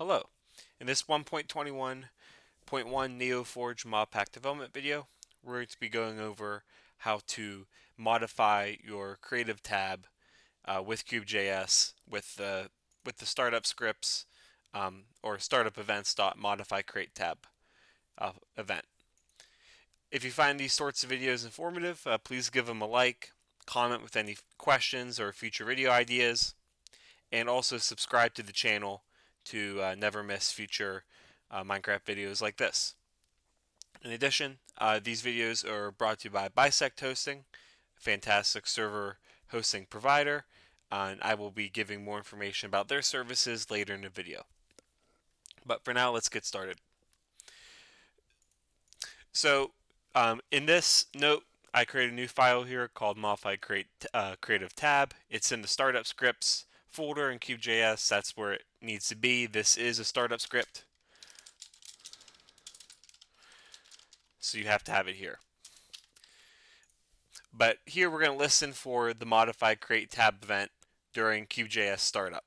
Hello. In this 1.21.1 NeoForge modpack development video, we're going to be going over how to modify your creative tab with KubeJS with the startup scripts or startup events.modify create tab event. If you find these sorts of videos informative, please give them a like, comment with any questions or future video ideas, and also subscribe to the channel to never miss future Minecraft videos like this. In addition, these videos are brought to you by Bisect Hosting, a fantastic server hosting provider, and I will be giving more information about their services later in the video. But for now, let's get started. So, in this note, I created a new file here called modify creative tab. It's in the startup scripts folder in KubeJS. That's where it needs to be. This is a startup script, so you have to have it here. But here we're going to listen for the modify create tab event during KubeJS startup.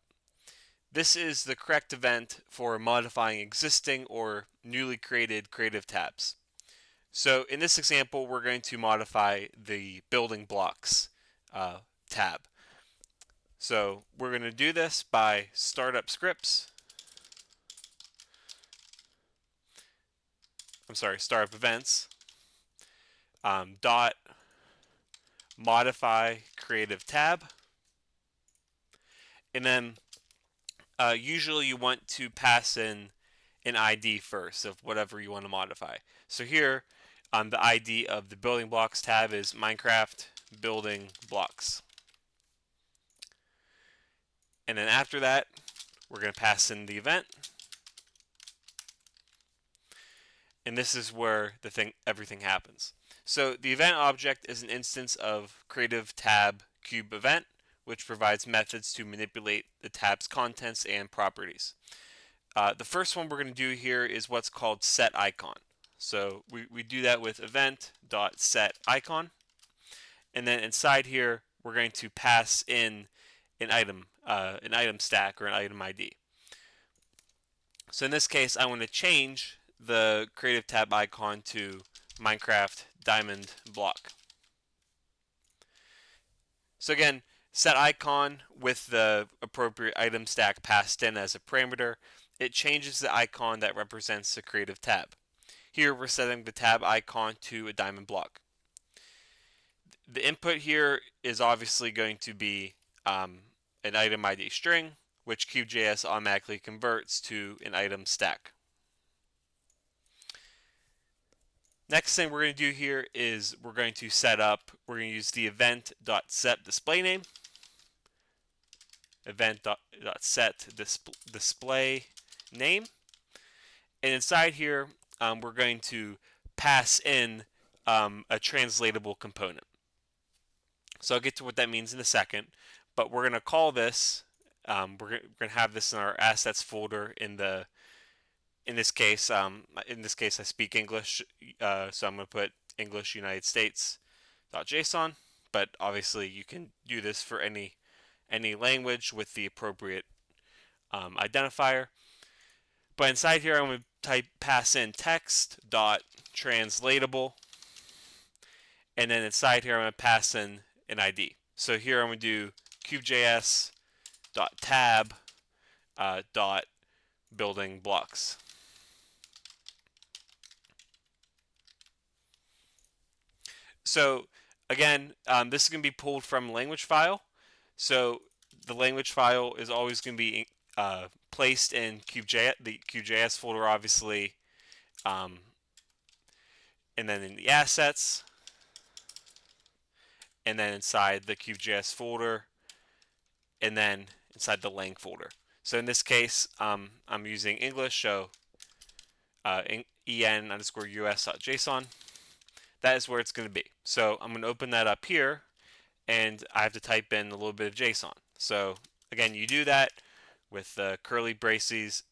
This is the correct event for modifying existing or newly created creative tabs. So in this example, we're going to modify the building blocks tab. So we're going to do this by startup events, dot modify creative tab, and then usually you want to pass in an ID first of whatever you want to modify. So here, the ID of the building blocks tab is Minecraft building blocks. And then after that, we're going to pass in the event. And this is where everything happens. So the event object is an instance of creative tab cube event, which provides methods to manipulate the tab's contents and properties. The first one we're going to do here is what's called set icon. So we do that with event.set icon. And then inside here, we're going to pass in an item stack or an item ID. So in this case, I want to change the creative tab icon to Minecraft diamond block. So again, set icon with the appropriate item stack passed in as a parameter. It changes the icon that represents the creative tab. Here we're setting the tab icon to a diamond block. The input here is obviously going to be an item ID string, which KubeJS automatically converts to an item stack. Next thing we're going to do here is we're going to use the event.set display name, event.set display name, and inside here we're going to pass in a translatable component. So I'll get to what that means in a second, but we're going to call this, we're going to have this in our assets folder in this case I speak English, so I'm going to put English United States.json, but obviously you can do this for any language with the appropriate identifier. But inside here I'm going to pass in text.translatable, and then inside here I'm going to pass in an ID. So here I'm going to do kubejs.tab dot building blocks. So again, this is going to be pulled from a language file. So the language file is always going to be placed in the KubeJS folder, obviously, and then in the assets, and then inside the KubeJS folder, and then inside the lang folder. So in this case, I'm using English, so en_us.json. That is where it's going to be. So I'm going to open that up here, and I have to type in a little bit of JSON. So again, you do that with the curly brackets.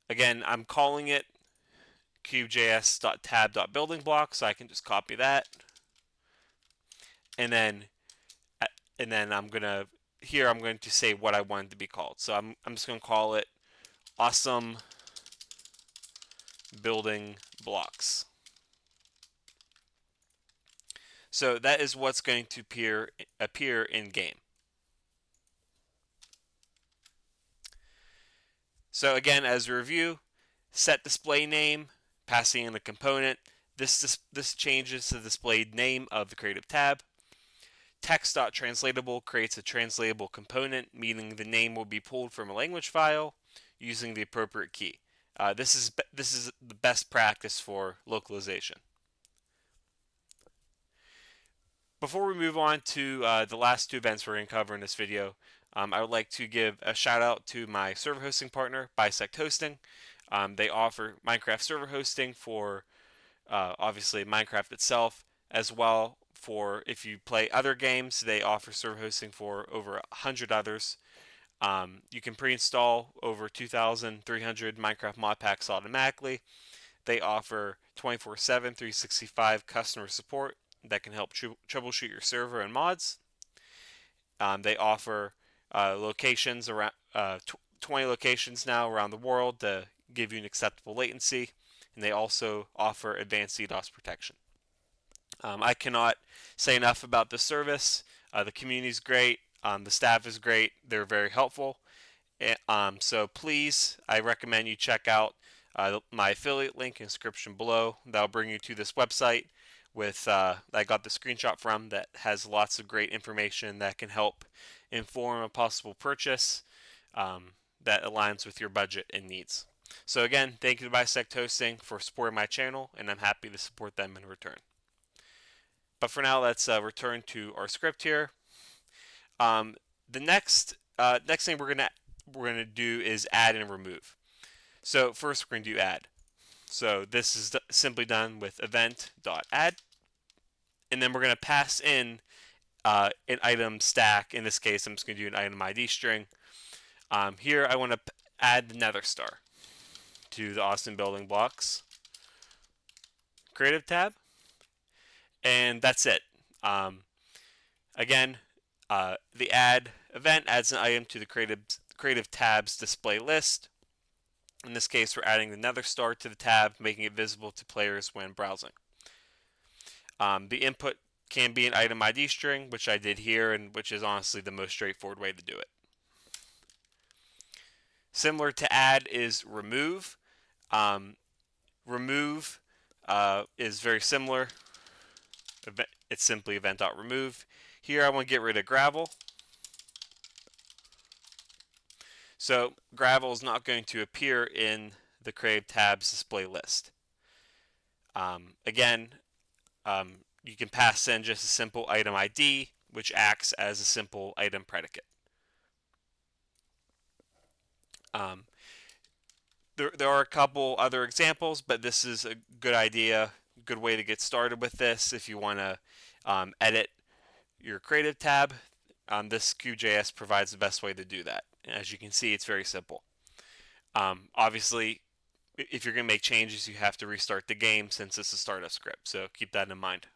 Again, I'm calling it kubejs.tab.buildingBlock, so I can just copy that, and then I'm going to here I'm going to say what I want it to be called. So I'm just going to call it awesome building blocks. So that is what's going to appear in game. So again, as a review, set display name, passing in a component. This changes the displayed name of the creative tab. Text.translatable creates a translatable component, meaning the name will be pulled from a language file using the appropriate key. This is the best practice for localization. Before we move on to the last two events we're going to cover in this video, I would like to give a shout out to my server hosting partner, Bisect Hosting. They offer Minecraft server hosting for obviously Minecraft itself, as well for if you play other games. They offer server hosting for over 100 others. You can pre-install over 2,300 Minecraft mod packs automatically. They offer 24/7, 365 customer support that can help troubleshoot your server and mods. They offer locations around 20 locations now around the world to give you an acceptable latency, and they also offer advanced DDoS protection. I cannot say enough about this service. The community is great. The staff is great. They're very helpful. So please, I recommend you check out my affiliate link in the description below. That'll bring you to this website with I got the screenshot from that has lots of great information that can help inform a possible purchase that aligns with your budget and needs. So again, thank you to Bisect Hosting for supporting my channel, and I'm happy to support them in return. But for now, let's return to our script here. The next thing we're gonna do is add and remove. So first we're going to do add. So this is simply done with event.add, and then we're going to pass in an item stack. In this case, I'm just going to do an item ID string. Here I want to add the nether star to the awesome building blocks creative tab, and that's it. Again, the add event adds an item to the creative tab's display list. In this case, we're adding the nether star to the tab, making it visible to players when browsing. The input can be an item ID string, which I did here, and which is honestly the most straightforward way to do it. Similar to add is remove. Remove is very similar. It's simply event.remove. Here I want to get rid of gravel. So gravel is not going to appear in the creative tab's display list. Again, you can pass in just a simple item ID, which acts as a simple item predicate. There are a couple other examples, but this is a good idea, good way to get started with this if you want to edit your creative tab. This KubeJS provides the best way to do that. As you can see, it's very simple. Obviously, if you're going to make changes, you have to restart the game since it's a startup script, so keep that in mind.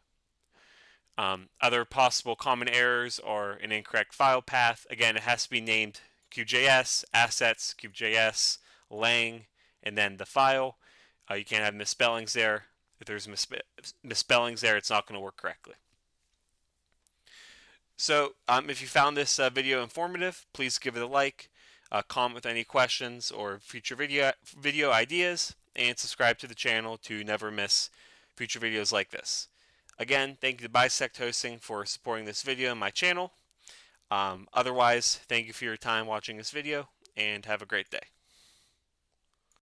Other possible common errors are an incorrect file path. Again, it has to be named KubeJS, assets, KubeJS, lang, and then the file. You can't have misspellings there. If there's misspellings there, it's not going to work correctly. So if you found this video informative, please give it a like, comment with any questions or future video ideas, and subscribe to the channel to never miss future videos like this. Again, thank you to Bisect Hosting for supporting this video and my channel. Otherwise, thank you for your time watching this video, and have a great day.